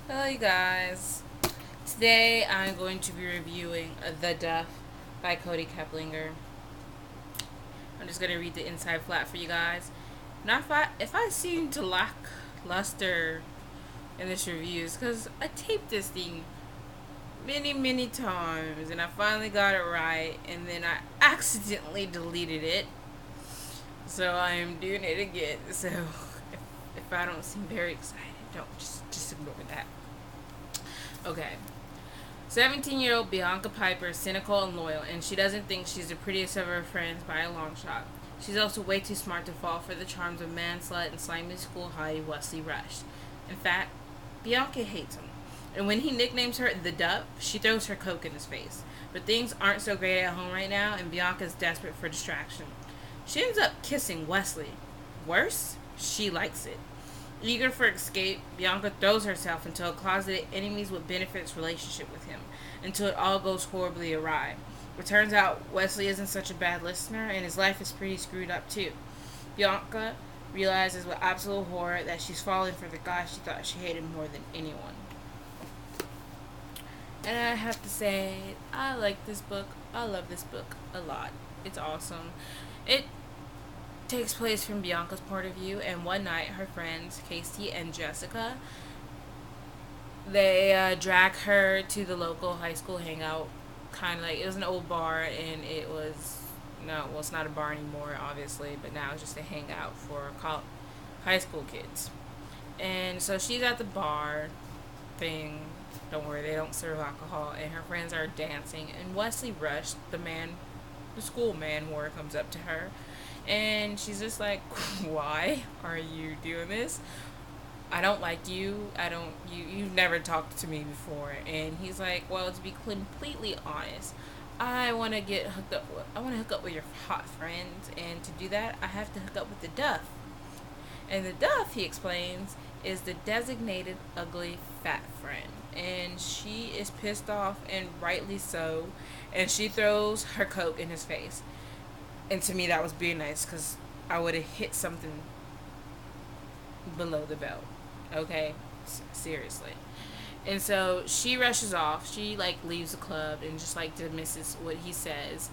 Hello, you guys. Today I'm going to be reviewing The Duff by Kody Keplinger. I'm just going to read the inside flat for you guys. Now, if I seem to lack luster in this review, it's because I taped this thing many times and I finally got it right, and then I accidentally deleted it. So I am doing it again. So if I don't seem very excited, don't just ignore that. Okay. 17-year-old Bianca Piper is cynical and loyal, and she doesn't think she's the prettiest of her friends by a long shot. She's also way too smart to fall for the charms of man-slut and slimy school hottie Wesley Rush. In fact, Bianca hates him. And when he nicknames her the Duff, she throws her coke in his face. But things aren't so great at home right now, and Bianca's desperate for distraction. She ends up kissing Wesley. Worse, she likes it. Eager for escape, Bianca throws herself into a closeted enemies with benefits relationship with him until it all goes horribly awry. It turns out Wesley isn't such a bad listener, and his life is pretty screwed up too. Bianca realizes with absolute horror that she's fallen for the guy she thought she hated more than anyone. And I have to say, I like this book. I love this book a lot. It's awesome. It takes place from Bianca's point of view, and one night her friends Casey and Jessica, they drag her to the local high school hangout. Kind of like, it was an old bar, and it was no, well, it's not a bar anymore, obviously, but now it's just a hangout for high school kids. And so she's at the bar thing. Don't worry, they don't serve alcohol, and her friends are dancing. And Wesley Rush, the school man whore, comes up to her, and she's just like, "Why are you doing this? I don't like you. You've never talked to me before." And he's like, "Well, to be completely honest, I want to get hooked up. I want to hook up with your hot friends, and to do that, I have to hook up with the Duff." And the Duff, he explains, is the designated ugly fat friend. And she is pissed off, and rightly so. And she throws her coke in his face. And to me, that was being nice, because I would have hit something below the belt. Okay? Seriously. And so she rushes off. She like leaves the club and just like dismisses what he says.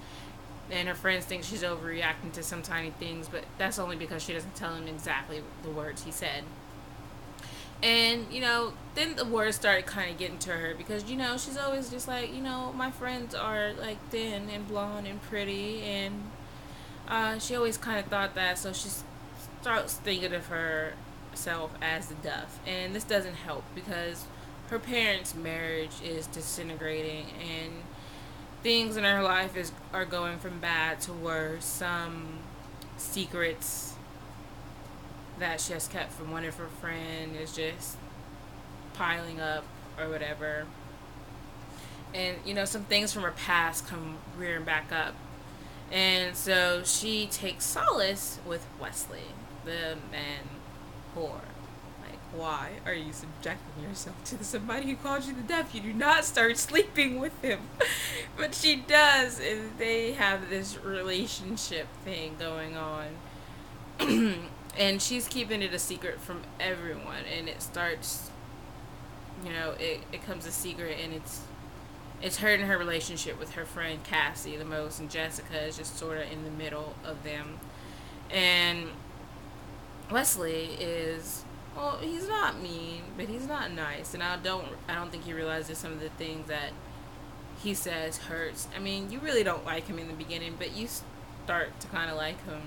And her friends think she's overreacting to some tiny things, but that's only because she doesn't tell him exactly the words he said. And, then the words started kind of getting to her because, she's always just like, my friends are like thin and blonde and pretty. And she always kind of thought that. So she starts thinking of herself as the Duff. And this doesn't help because her parents' marriage is disintegrating, and things in her life are going from bad to worse. Some secrets that she has kept from one of her friends is just piling up or whatever. And some things from her past come rearing back up. And so she takes solace with Wesley, the man whore. Like, why are you subjecting yourself to somebody who called you the Duff? You do not start sleeping with him. But she does, and they have this relationship thing going on. And she's keeping it a secret from everyone, and it starts, it becomes a secret, and it's hurting her relationship with her friend Cassie the most, and Jessica is just sort of in the middle of them. And Wesley is, well, he's not mean, but he's not nice, and I don't think he realizes some of the things that he says hurts. I mean, you really don't like him in the beginning, but you start to kind of like him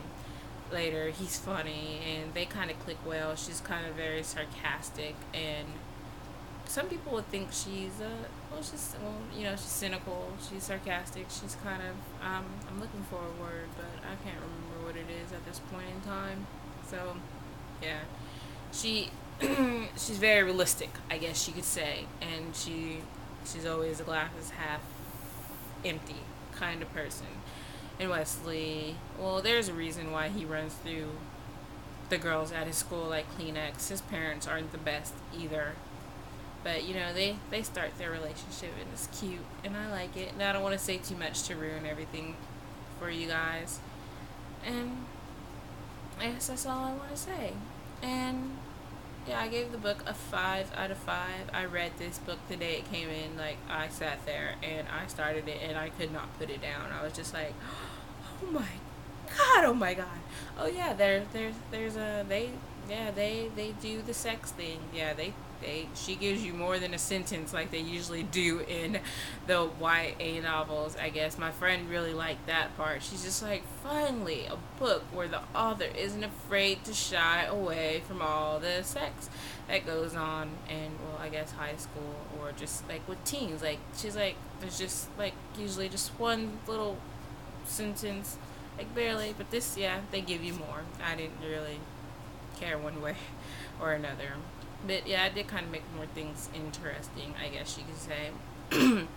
later. He's funny, and they kind of click well. She's kind of very sarcastic, and some people would think she's cynical, she's sarcastic, she's kind of, I'm looking for a word, but I can't remember what it is at this point in time. So, yeah, she's very realistic, I guess you could say, and she's always a glass is half empty kind of person. And Wesley, well, there's a reason why he runs through the girls at his school like Kleenex. His parents aren't the best either. But, they start their relationship, and it's cute, and I like it. And I don't want to say too much to ruin everything for you guys. And I guess that's all I want to say. And yeah, I gave the book a 5 out of 5. I read this book the day it came in. Like, I sat there and I started it and I could not put it down. I was just like, oh my god, oh my god. Oh yeah, there's a they do the sex thing. Yeah, she gives you more than a sentence like they usually do in the YA novels. I guess my friend really liked that part. She's just like, finally a book where the author isn't afraid to shy away from all the sex that goes on in, well, I guess high school or just like with teens. Like, she's like, there's just like usually just one little sentence, like barely, but this, yeah, they give you more. I didn't really care one way or another. But yeah, I did kind of make more things interesting, I guess you could say.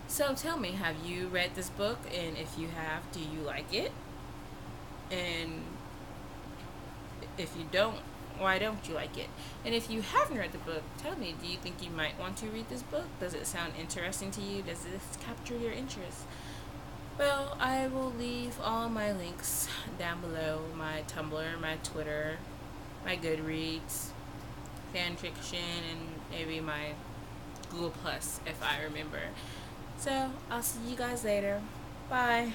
So tell me, have you read this book? And if you have, do you like it? And if you don't, why don't you like it? And if you haven't read the book, tell me, do you think you might want to read this book? Does it sound interesting to you? Does this capture your interest? Well, I will leave all my links down below: my Tumblr, my Twitter, my Goodreads, FanFiction, and maybe my Google Plus if I remember. So, I'll see you guys later. Bye.